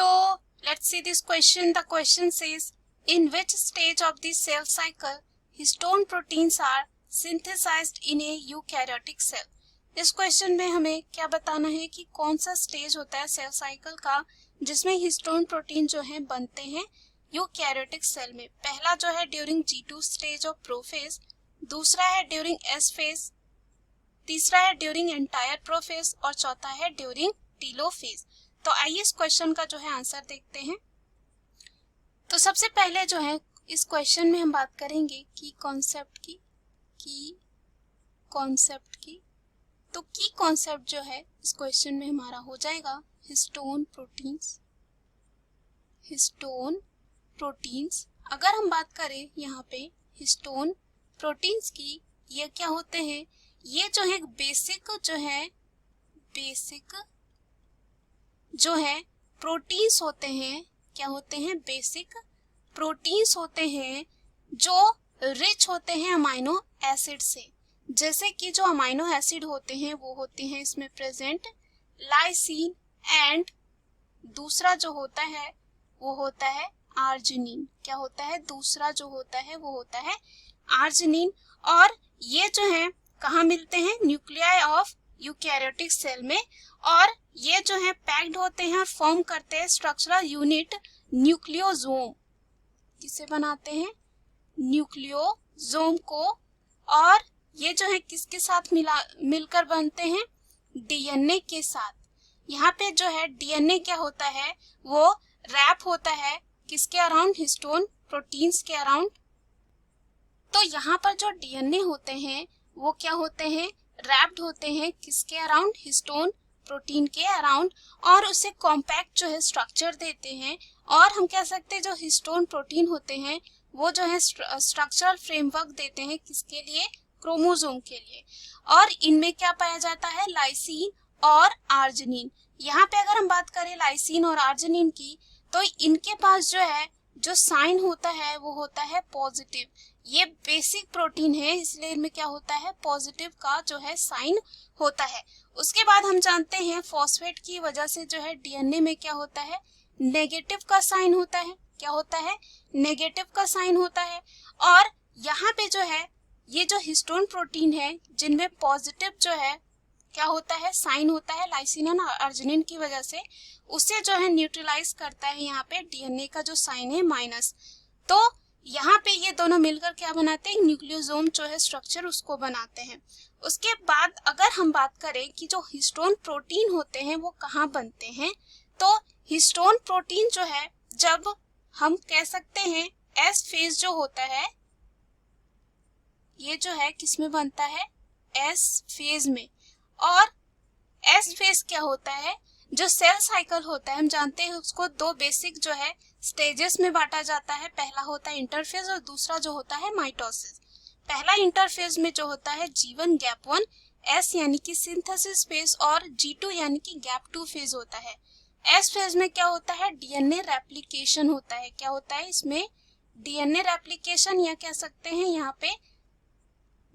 So let's see this question. The question says, in which stage of the cell cycle histone proteins are synthesized in a eukaryotic cell? इस question में हमें क्या बताना है कि कौन सा स्टेज होता है सेल साइकिल का जिसमें हिस्टोन प्रोटीन जो है बनते हैं यूकैरियोटिक सेल में। पहला जो है during G2 stage of prophase, दूसरा है ड्यूरिंग S फेज, तीसरा है ड्यूरिंग एंटायर प्रोफेज और चौथा है ड्यूरिंग टीलोफेज। तो आइए इस क्वेश्चन का जो है आंसर देखते हैं। तो सबसे पहले जो है इस क्वेश्चन में हम बात करेंगे की कॉन्सेप्ट की। तो की कॉन्सेप्ट जो है इस क्वेश्चन में हमारा हो जाएगा हिस्टोन प्रोटीन्स। अगर हम बात करें यहाँ पे हिस्टोन प्रोटीन्स की, ये क्या होते हैं, ये जो है बेसिक जो है प्रोटीन्स होते हैं। क्या होते हैं? बेसिक प्रोटीन्स होते हैं जो रिच होते हैं अमाइनो एसिड से। जैसे कि जो अमाइनो एसिड होते हैं वो होते हैं इसमें प्रेजेंट लाइसिन एंड दूसरा जो होता है वो होता है आर्जिनिन। क्या होता है? दूसरा जो होता है वो होता है आर्जिनिन। और ये जो है कहाँ मिलते हैं? न्यूक्लियाई ऑफ यूकैरियोटिक सेल में। और ये जो है पैक्ड होते हैं और फॉर्म करते हैं स्ट्रक्चरल यूनिट न्यूक्लियोसोम। किसे बनाते हैं? न्यूक्लियोसोम को। और ये जो है किसके साथ मिलकर बनते हैं? डीएनए के साथ। यहाँ पे जो है डीएनए क्या होता है, वो रैप होता है किसके अराउंड? हिस्टोन प्रोटीन्स के अराउंड। तो यहाँ पर जो डीएनए होते हैं वो क्या होते हैं? रैप्ड होते हैं किसके अराउंड? हिस्टोन प्रोटीन के अराउंड। और उसे कॉम्पैक्ट जो है स्ट्रक्चर देते हैं। और हम कह सकते हैं जो हिस्टोन प्रोटीन होते हैं वो जो है स्ट्रक्चरल फ्रेमवर्क देते हैं किसके लिए? क्रोमोसोम के लिए। और इनमें क्या पाया जाता है? लाइसिन और आर्जिनिन। यहाँ पे अगर हम बात करें लाइसिन और आर्जिनिन की, तो इनके पास जो है जो साइन होता है वो होता है पॉजिटिव। ये बेसिक प्रोटीन है इसलिए इनमें क्या होता है? पॉजिटिव का जो है साइन होता है। उसके बाद हम जानते हैं फॉस्फेट की वजह से जो है डीएनए में क्या होता है? नेगेटिव का साइन होता है। क्या होता है? नेगेटिव का साइन होता है। और यहाँ पे जो है ये जो हिस्टोन प्रोटीन है जिनमें पॉजिटिव जो है क्या होता है? साइन होता है लाइसिन और आर्जिनिन की वजह से, उसे जो है न्यूट्रलाइज करता है यहाँ पे डीएनए का जो साइन है माइनस। तो यहाँ पे ये दोनों मिलकर क्या बनाते हैं? न्यूक्लियोसोम जो है स्ट्रक्चर उसको बनाते हैं। उसके बाद अगर हम बात करें कि जो हिस्टोन प्रोटीन होते हैं वो कहाँ बनते हैं, तो हिस्टोन प्रोटीन जो है जब हम कह सकते हैं एस फेज जो होता है ये जो है किसमें बनता है? एस फेज में। और एस फेज क्या होता है? जो सेल साइकिल होता है हम जानते हैं उसको दो बेसिक जो है स्टेजेस में बांटा जाता है। पहला होता है इंटरफेज और दूसरा जो होता है माइटोसिस। पहला इंटरफेज में जो होता है G1 गैप 1, S यानी कि सिंथेसिस फेज और G2 यानी कि गैप 2 फेज होता है। एस फेज में क्या होता है? डीएनए रेप्लिकेशन होता है। क्या होता है इसमें? डीएनए रेप्लिकेशन, या कह सकते हैं यहाँ पे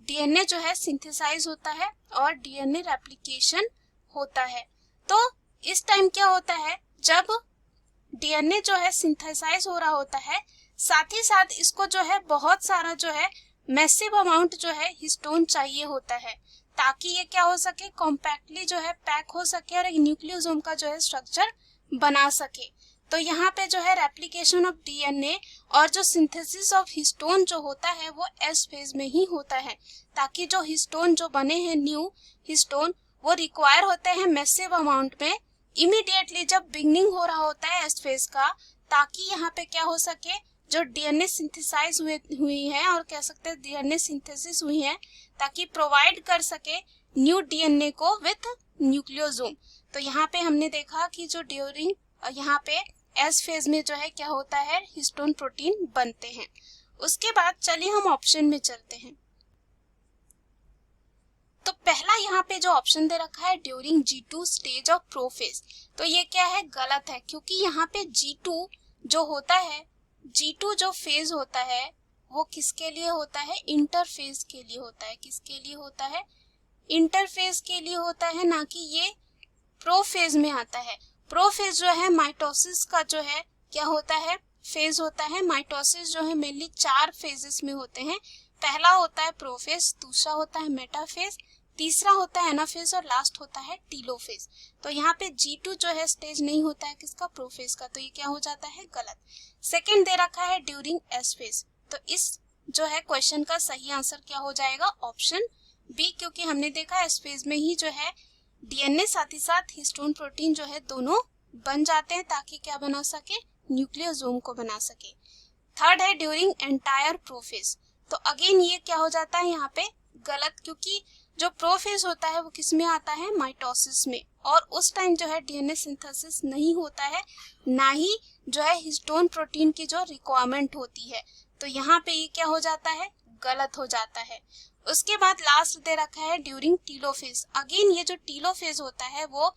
डीएनए जो है सिंथेसाइज होता है और डीएनए रेप्लिकेशन होता है। तो इस टाइम क्या होता है? जब डीएनए जो है सिंथेसाइज हो रहा होता है, साथ ही साथ इसको जो है बहुत सारा जो है मैसिव अमाउंट जो है हिस्टोन चाहिए होता है ताकि ये क्या हो सके? कॉम्पैक्टली जो है पैक हो सके और एक न्यूक्लियोसोम का जो है स्ट्रक्चर बना सके। तो यहाँ पे जो है रेप्लिकेशन ऑफ डीएनए और जो सिंथेसिस ऑफ हिस्टोन जो होता है वो एस फेज में ही होता है, ताकि जो हिस्टोन जो बने हैं न्यू हिस्टोन वो रिक्वायर होते हैं मैसिव अमाउंट में इमीडिएटली जब बिगनिंग हो रहा होता है एस फेज का, ताकि यहाँ पे क्या हो सके? जो डीएनए सिंथेसाइज हुई है और कह सकते हैं डीएनए सिंथेसिस हुई है ताकि प्रोवाइड कर सके न्यू डीएनए को विथ न्यूक्लियोसोम। तो यहाँ पे हमने देखा कि जो ड्यूरिंग यहाँ पे एस फेज में जो है क्या होता है? हिस्टोन प्रोटीन बनते हैं। उसके बाद चलिए हम ऑप्शन में चलते हैं। तो पहला यहाँ पे जो ऑप्शन दे रखा है during G2 stage of prophase, तो ये क्या है? गलत है, क्योंकि यहाँ पे G2 जो होता है, G2 जो फेज होता है वो किसके लिए होता है? इंटरफेज के लिए होता है। किसके लिए होता है? इंटरफेज के लिए होता है, ना कि ये प्रोफेज में आता है। प्रोफेज जो है माइटोसिस का जो है क्या होता है, फेज होता है। माइटोसिस जो है मेनली 4 फेजेस में होते हैं। पहला होता है प्रोफेज, दूसरा होता है मेटाफेज, तीसरा होता है एनाफेज और लास्ट होता है टीलोफेज। तो यहाँ पे G2 जो है स्टेज नहीं होता है किसका, प्रोफेज का, तो ये क्या हो जाता है, गलत। सेकेंड दे रखा है ड्यूरिंग एस फेज, तो इस जो है क्वेश्चन का सही आंसर क्या हो जाएगा, ऑप्शन बी, क्योंकि हमने देखा एस फेज में ही जो है डीएनए साथ ही साथ हिस्टोन प्रोटीन जो है दोनों बन जाते हैं ताकि क्या बना सके, न्यूक्लियोसोम को बना सके। थर्ड है ड्यूरिंग एंटायर प्रोफेज, तो अगेन ये क्या हो जाता है यहाँ पे गलत, क्योंकि जो प्रोफेज होता है वो किस में आता है, माइटोसिस में, और उस टाइम जो है डीएनए सिंथेसिस नहीं होता है, ना ही जो है हिस्टोन प्रोटीन की जो रिक्वायरमेंट होती है। तो यहाँ पे ये क्या हो जाता है, गलत हो जाता है। उसके बाद लास्ट दे रखा है ड्यूरिंग टीलोफेज। अगेन ये जो टीलोफेज होता है वो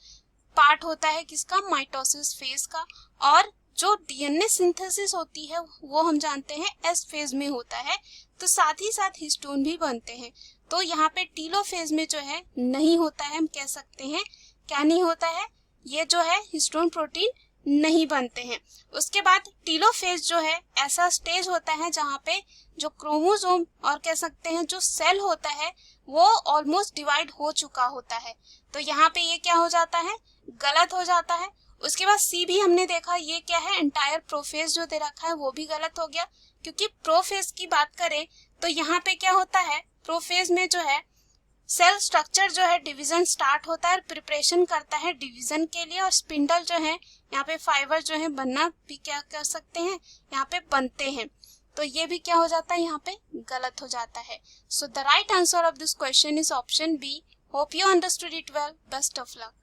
पार्ट होता है किसका, माइटोसिस फेज का, और जो डीएनए सिंथेसिस होती है वो हम जानते हैं एस फेज में होता है, तो साथ ही साथ हिस्टोन भी बनते हैं। तो यहाँ पे टीलोफेज में जो है नहीं होता है, हम कह सकते हैं क्या नहीं होता है, ये जो है हिस्टोन प्रोटीन नहीं बनते हैं। उसके बाद टीलोफेज जो है ऐसा स्टेज होता है जहाँ पे जो क्रोमोसोम और कह सकते हैं जो सेल होता है वो ऑलमोस्ट डिवाइड हो चुका होता है, तो यहाँ पे ये क्या हो जाता है, गलत हो जाता है। उसके बाद सी भी हमने देखा, ये क्या है, एंटायर प्रोफेज जो दे रखा है वो भी गलत हो गया, क्योंकि प्रोफेज की बात करें तो यहाँ पे क्या होता है, प्रोफेज में जो है सेल स्ट्रक्चर जो है डिवीजन स्टार्ट होता है और प्रिपरेशन करता है डिवीजन के लिए, और स्पिंडल जो है यहाँ पे फाइबर जो है बनना भी क्या कर सकते हैं, यहाँ पे बनते हैं, तो ये भी क्या हो जाता है, यहाँ पे गलत हो जाता है। So the right answer of this question is option B. Hope you understood it well, best of luck.